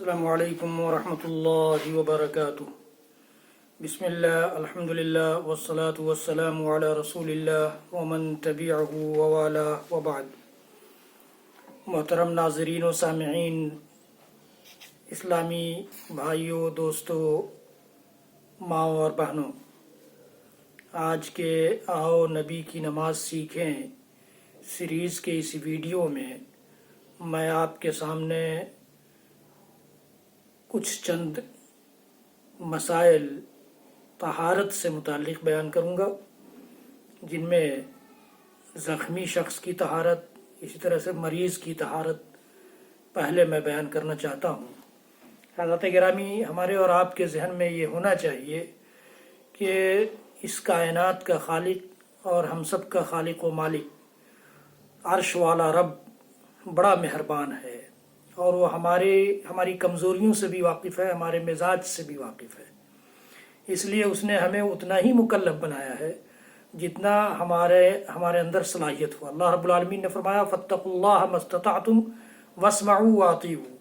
السلام علیکم ورحمۃ اللہ وبرکاتہ۔ بسم اللہ، الحمد للہ، والصلاة والسلام علی رسول اللہ ومن تبعہ ووالاه وبعد۔ محترم ناظرین و سامعین، اسلامی بھائیوں، دوستوں، ماؤں اور بہنوں، آج کے آؤ نبی کی نماز سیکھیں سیریز کے اس ویڈیو میں آپ کے سامنے کچھ چند مسائل طہارت سے متعلق بیان کروں گا، جن میں زخمی شخص کی طہارت، اسی طرح سے مریض کی طہارت پہلے میں بیان کرنا چاہتا ہوں۔ حضرات گرامی، ہمارے اور آپ کے ذہن میں یہ ہونا چاہیے کہ اس کائنات کا خالق اور ہم سب کا خالق و مالک عرش والا رب بڑا مہربان ہے، اور وہ ہماری کمزوریوں سے بھی واقف ہے، ہمارے مزاج سے بھی واقف ہے۔ اس لیے اس نے ہمیں اتنا ہی مکلف بنایا ہے جتنا ہمارے اندر صلاحیت ہو۔ اللہ رب العالمین نے فرمایا فاتقوا اللہ ما استطعتم واسمعوا واطیعوا،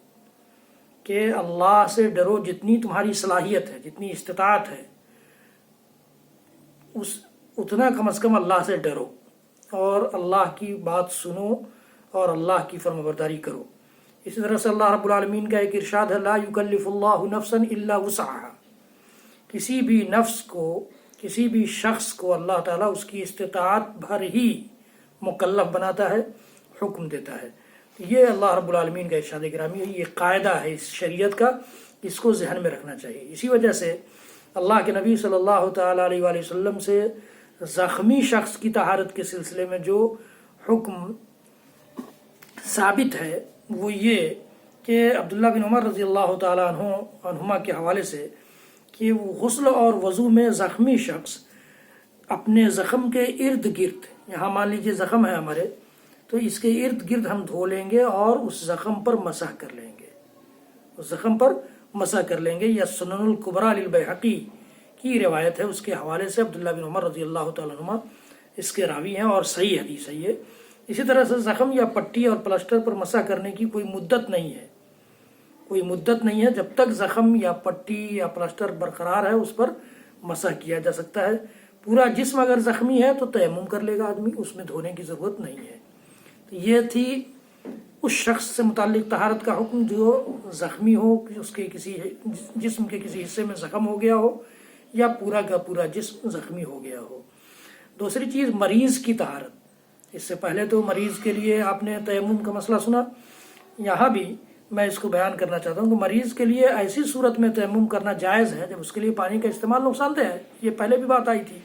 کہ اللہ سے ڈرو جتنی تمہاری صلاحیت ہے، جتنی استطاعت ہے، اتنا کم از کم اللہ سے ڈرو اور اللہ کی بات سنو اور اللہ کی فرمانبرداری کرو۔ اسی طرح سے اللہ رب العالمین کا ایک ارشاد ہے لا یکلف اللہ نفسا الا وسعها، کسی بھی نفس کو، کسی بھی شخص کو اللہ تعالیٰ اس کی استطاعت بھر ہی مکلف بناتا ہے، حکم دیتا ہے۔ یہ اللہ رب العالمین کا ارشاد گرامی ہے، یہ قاعدہ ہے اس شریعت کا، اس کو ذہن میں رکھنا چاہیے۔ اسی وجہ سے اللہ کے نبی صلی اللہ تعالیٰ علیہ وآلہ وسلم سے زخمی شخص کی طہارت کے سلسلے میں جو حکم ثابت ہے وہ یہ کہ عبداللہ بن عمر رضی اللہ تعالیٰ عنہما کے حوالے سے کہ وہ غسل اور وضو میں زخمی شخص اپنے زخم کے ارد گرد، یہاں مان لیجیے زخم ہے ہمارے، تو اس کے ارد گرد ہم دھو لیں گے اور اس زخم پر مسح کر لیں گے، اس زخم پر مسح کر لیں گے۔ یہ سنن الکبریٰ للبیہقی کی روایت ہے، اس کے حوالے سے عبداللہ بن عمر رضی اللہ تعالیٰ عنہما اس کے راوی ہیں اور صحیح حدیث ہے یہ۔ اسی طرح سے زخم یا پٹی اور پلسٹر پر مسح کرنے کی کوئی مدت نہیں ہے، کوئی مدت نہیں ہے، جب تک زخم یا پٹی یا پلسٹر برقرار ہے اس پر مسح کیا جا سکتا ہے۔ پورا جسم اگر زخمی ہے تو تیمم کر لے گا آدمی، اس میں دھونے کی ضرورت نہیں ہے۔ تو یہ تھی اس شخص سے متعلق طہارت کا حکم جو زخمی ہو، اس کے کسی جسم کے کسی حصے میں زخم ہو گیا ہو یا پورا کا پورا جسم زخمی ہو گیا ہو۔ دوسری چیز مریض کی طہارت۔ اس سے پہلے تو مریض کے لیے آپ نے تیمم کا مسئلہ سنا، یہاں بھی میں اس کو بیان کرنا چاہتا ہوں کہ مریض کے لیے ایسی صورت میں تیمم کرنا جائز ہے جب اس کے لیے پانی کا استعمال نقصان دہ ہے۔ یہ پہلے بھی بات آئی تھی،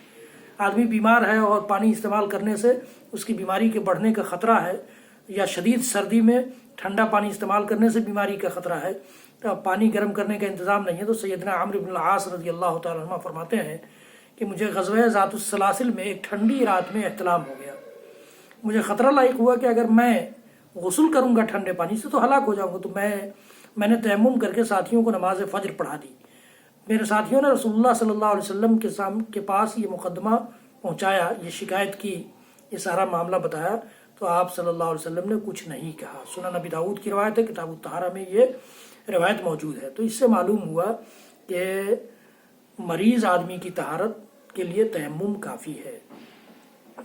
آدمی بیمار ہے اور پانی استعمال کرنے سے اس کی بیماری کے بڑھنے کا خطرہ ہے، یا شدید سردی میں ٹھنڈا پانی استعمال کرنے سے بیماری کا خطرہ ہے، تو پانی گرم کرنے کا انتظام نہیں ہے، تو سیدنا عمرو بن العاص رضی اللہ تعالیٰ عنہ فرماتے ہیں کہ مجھے غزوہ ذات السلاسل میں ایک ٹھنڈی رات میں احتلام ہو گیا، مجھے خطرہ لاحق ہوا کہ اگر میں غسل کروں گا ٹھنڈے پانی سے تو ہلاک ہو جاؤں گا، تو میں نے تیمم کر کے ساتھیوں کو نماز فجر پڑھا دی۔ میرے ساتھیوں نے رسول اللہ صلی اللہ علیہ وسلم کے پاس یہ مقدمہ پہنچایا، یہ شکایت کی، یہ سارا معاملہ بتایا، تو آپ صلی اللہ علیہ وسلم نے کچھ نہیں کہا۔ سنن ابی داؤد کی روایت ہے، کتاب الطہارہ میں یہ روایت موجود ہے۔ تو اس سے معلوم ہوا کہ مریض آدمی کی طہارت کے لیے تیمم کافی ہے۔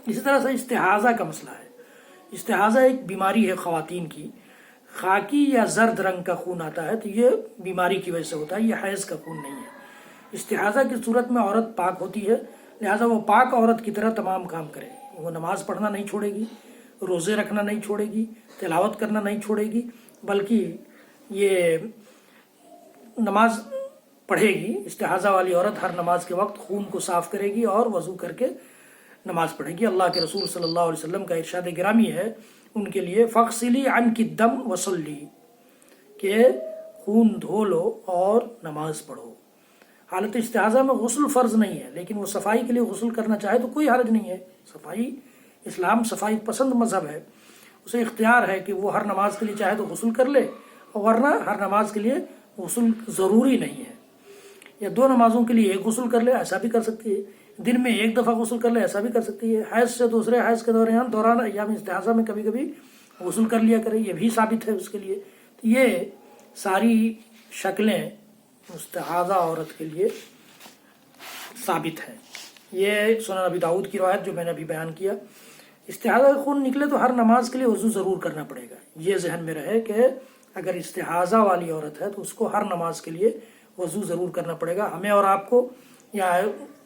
اسی طرح سے استحاضہ کا مسئلہ ہے۔ استحاضہ ایک بیماری ہے خواتین کی، خاکی یا زرد رنگ کا خون آتا ہے، تو یہ بیماری کی وجہ سے ہوتا ہے، یہ حیض کا خون نہیں ہے۔ استحاضہ کی صورت میں عورت پاک ہوتی ہے، لہٰذا وہ پاک عورت کی طرح تمام کام کرے گی، وہ نماز پڑھنا نہیں چھوڑے گی، روزے رکھنا نہیں چھوڑے گی، تلاوت کرنا نہیں چھوڑے گی، بلکہ یہ نماز پڑھے گی۔ استحاضہ والی عورت ہر نماز کے وقت خون کو صاف کرے گی اور وضو کر کے نماز پڑھے گی۔ اللہ کے رسول صلی اللہ علیہ وسلم کا ارشاد گرامی ہے ان کے لیے فَاغْسِلِي عَنْكِ الدَّمَ وَصَلِّي، کہ خون دھو لو اور نماز پڑھو۔ حالت استحاضہ میں غسل فرض نہیں ہے، لیکن وہ صفائی کے لیے غسل کرنا چاہے تو کوئی حرج نہیں ہے۔ صفائی، اسلام صفائی پسند مذہب ہے، اسے اختیار ہے کہ وہ ہر نماز کے لیے چاہے تو غسل کر لے، ورنہ ہر نماز کے لیے غسل ضروری نہیں ہے، یا دو نمازوں کے لیے ایک غسل کر لے، ایسا بھی کر سکتی ہے، دن میں ایک دفعہ غسل کر لے، ایسا بھی کر سکتی ہے، حیض سے دوسرے حیض کے دوران ایام استحاضہ میں کبھی کبھی غسل کر لیا کرے، یہ بھی ثابت ہے اس کے لیے۔ تو یہ ساری شکلیں مستحاضہ عورت کے لیے ثابت ہیں۔ یہ سنن ابی داؤد کی روایت جو میں نے ابھی بیان کیا۔ استحاضہ کا خون نکلے تو ہر نماز کے لیے وضو ضرور کرنا پڑے گا۔ یہ ذہن میں رہے کہ اگر استحاضہ والی عورت ہے تو اس کو ہر نماز کے لیے وضو ضرور کرنا پڑے گا۔ ہمیں اور آپ کو یا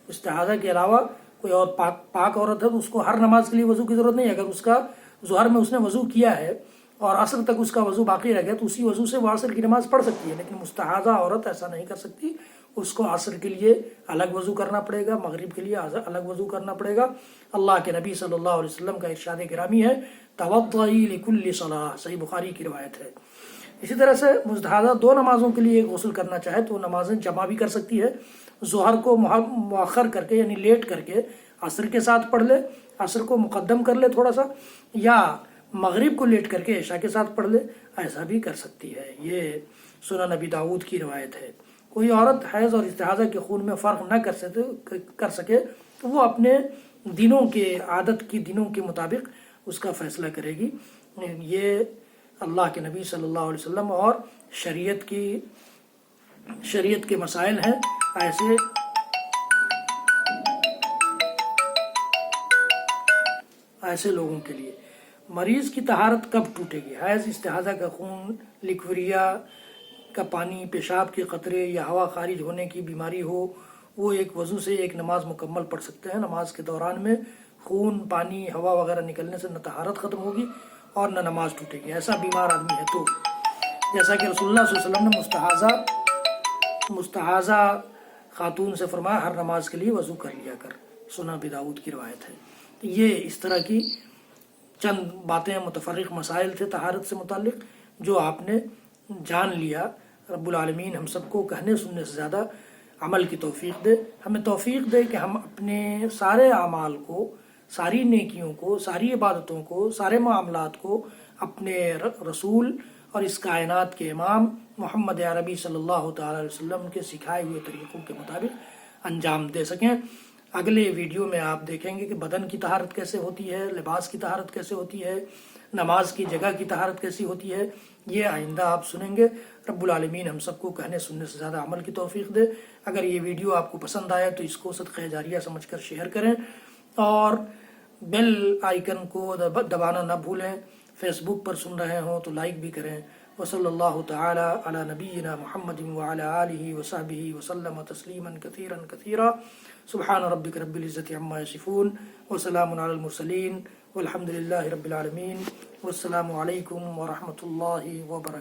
استحاضہ کے علاوہ کوئی اور پاک عورت ہے تو اس کو ہر نماز کے لیے وضو کی ضرورت نہیں ہے۔ اگر اس کا ظہر میں اس نے وضو کیا ہے اور عصر تک اس کا وضو باقی رہ گیا تو اسی وضو سے وہ عصر کی نماز پڑھ سکتی ہے، لیکن مستحاضہ عورت ایسا نہیں کر سکتی۔ اس کو عصر کے لیے الگ وضو کرنا پڑے گا، مغرب کے لیے الگ وضو کرنا پڑے گا۔ اللہ کے نبی صلی اللہ علیہ وسلم کا ارشاد گرامی ہے توضئی لکل صلاح، صحیح بخاری کی روایت ہے۔ اسی طرح سے مستحاضہ 2 نمازوں کے لیے غسل کرنا چاہے تو نمازیں جمع بھی کر سکتی ہے۔ ظہر کو مؤخر کر کے یعنی لیٹ کر کے عصر کے ساتھ پڑھ لے، عصر کو مقدم کر لے تھوڑا سا، یا مغرب کو لیٹ کر کے عشاء کے ساتھ پڑھ لے، ایسا بھی کر سکتی ہے۔ یہ سنن ابی داؤد کی روایت ہے۔ کوئی عورت حیض اور استحاضہ کے خون میں فرق نہ کر سکے تو وہ اپنے دنوں کے عادت کی دنوں کے مطابق اس کا فیصلہ کرے گی۔ یہ اللہ کے نبی صلی اللہ علیہ وسلم اور شریعت کے مسائل ہیں۔ ایسے لوگوں کے لیے مریض کی طہارت کب ٹوٹے گی؟ حیض، استحاضہ کا خون، لیکوریا کا پانی، پیشاب کے قطرے یا ہوا خارج ہونے کی بیماری ہو، وہ ایک وضو سے ایک نماز مکمل پڑھ سکتے ہیں۔ نماز کے دوران میں خون، پانی، ہوا وغیرہ نکلنے سے نہ طہارت ختم ہوگی اور نہ نماز ٹوٹے گی۔ ایسا بیمار آدمی ہے تو، جیسا کہ رسول اللہ صلی اللہ علیہ وسلم نے مستحاضہ خاتون سے فرمایا ہر نماز کے لیے وضو کر لیا کر، سنن ابی داؤد کی روایت ہے۔ تو یہ اس طرح کی چند باتیں متفرق مسائل تھے طہارت سے متعلق جو آپ نے جان لیا۔ رب العالمین ہم سب کو کہنے سننے سے زیادہ عمل کی توفیق دے، ہمیں توفیق دے کہ ہم اپنے سارے اعمال کو، ساری نیکیوں کو، ساری عبادتوں کو، سارے معاملات کو اپنے رسول اور اس کائنات کے امام محمد عربی صلی اللہ تعالی علیہ وسلم کے سکھائے ہوئے طریقوں کے مطابق انجام دے سکیں۔ اگلے ویڈیو میں آپ دیکھیں گے کہ بدن کی طہارت کیسے ہوتی ہے، لباس کی طہارت کیسے ہوتی ہے، نماز کی جگہ کی طہارت کیسی ہوتی ہے، یہ آئندہ آپ سنیں گے۔ رب العالمین ہم سب کو کہنے سننے سے زیادہ عمل کی توفیق دے۔ اگر یہ ویڈیو آپ کو پسند آئے تو اس کو صدقہ جاریہ سمجھ کر شیئر کریں اور بیل آئیکن کو دبانا نہ بھولیں۔ فیس بک پر سن رہے ہوں تو لائک بھی کریں۔ وصلی اللہ تعالی علی نبینا محمد وعلی آلہ وصحبہ وسلم تسلیما کثیرا کثیرا۔ سبحان ربک رب العزۃ عما یصفون وسلام علی المرسلین والحمد للہ رب العالمین، والسلام علیکم ورحمۃ اللہ وبرکاتہ۔